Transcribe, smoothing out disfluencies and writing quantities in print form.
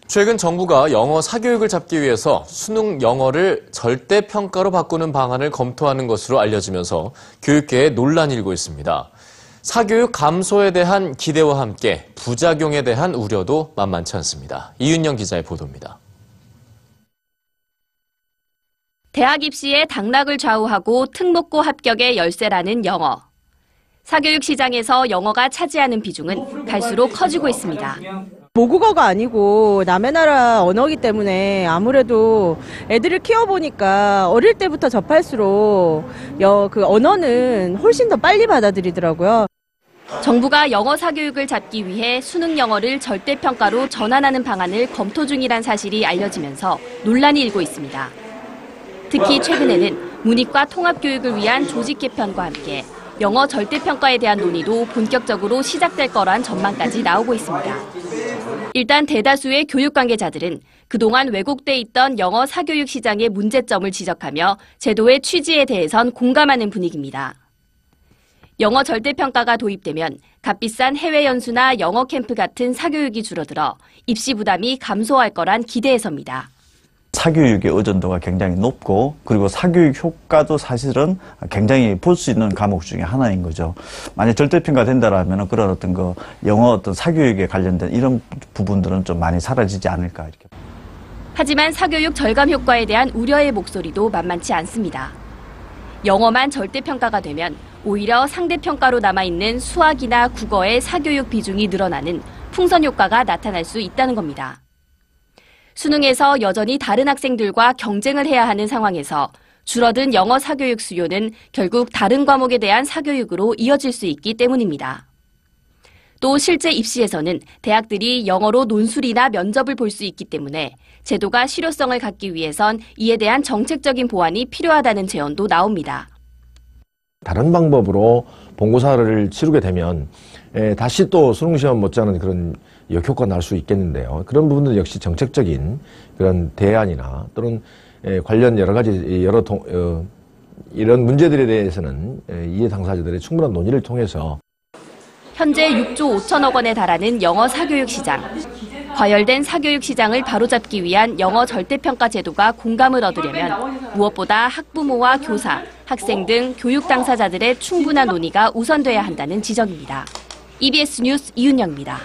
최근 정부가 영어 사교육을 잡기 위해서 수능 영어를 절대평가로 바꾸는 방안을 검토하는 것으로 알려지면서 교육계에 논란이 일고 있습니다. 사교육 감소에 대한 기대와 함께 부작용에 대한 우려도 만만치 않습니다. 이윤영 기자의 보도입니다. 대학 입시의 당락을 좌우하고 특목고 합격의 열쇠라는 영어. 사교육 시장에서 영어가 차지하는 비중은 갈수록 커지고 있습니다. 모국어가 아니고 남의 나라 언어이기 때문에 아무래도 애들을 키워보니까 어릴 때부터 접할수록 그 언어는 훨씬 더 빨리 받아들이더라고요. 정부가 영어 사교육을 잡기 위해 수능 영어를 절대평가로 전환하는 방안을 검토 중이란 사실이 알려지면서 논란이 일고 있습니다. 특히 최근에는 문이과 통합교육을 위한 조직 개편과 함께 영어 절대평가에 대한 논의도 본격적으로 시작될 거란 전망까지 나오고 있습니다. 일단 대다수의 교육 관계자들은 그동안 왜곡돼 있던 영어 사교육 시장의 문제점을 지적하며 제도의 취지에 대해선 공감하는 분위기입니다. 영어 절대평가가 도입되면 값비싼 해외 연수나 영어 캠프 같은 사교육이 줄어들어 입시 부담이 감소할 거란 기대에서입니다. 사교육의 의존도가 굉장히 높고 그리고 사교육 효과도 사실은 굉장히 볼 수 있는 과목 중에 하나인 거죠. 만약 절대평가 된다라면 그런 어떤 영어 어떤 사교육에 관련된 이런 부분들은 좀 많이 사라지지 않을까 이렇게. 하지만 사교육 절감 효과에 대한 우려의 목소리도 만만치 않습니다. 영어만 절대평가가 되면 오히려 상대평가로 남아있는 수학이나 국어의 사교육 비중이 늘어나는 풍선 효과가 나타날 수 있다는 겁니다. 수능에서 여전히 다른 학생들과 경쟁을 해야 하는 상황에서 줄어든 영어 사교육 수요는 결국 다른 과목에 대한 사교육으로 이어질 수 있기 때문입니다. 또 실제 입시에서는 대학들이 영어로 논술이나 면접을 볼 수 있기 때문에 제도가 실효성을 갖기 위해선 이에 대한 정책적인 보완이 필요하다는 제언도 나옵니다. 다른 방법으로 본고사를 치르게 되면 다시 또 수능시험 못지않은 그런 역효과가 날 수 있겠는데요. 그런 부분들 역시 정책적인 그런 대안이나 또는 관련 여러 가지 이런 문제들에 대해서는 이해 당사자들의 충분한 논의를 통해서 현재 6조 5천억 원에 달하는 영어 사교육 시장. 과열된 사교육 시장을 바로잡기 위한 영어 절대평가 제도가 공감을 얻으려면 무엇보다 학부모와 교사, 학생 등 교육 당사자들의 충분한 논의가 우선돼야 한다는 지적입니다. EBS 뉴스 이윤영입니다.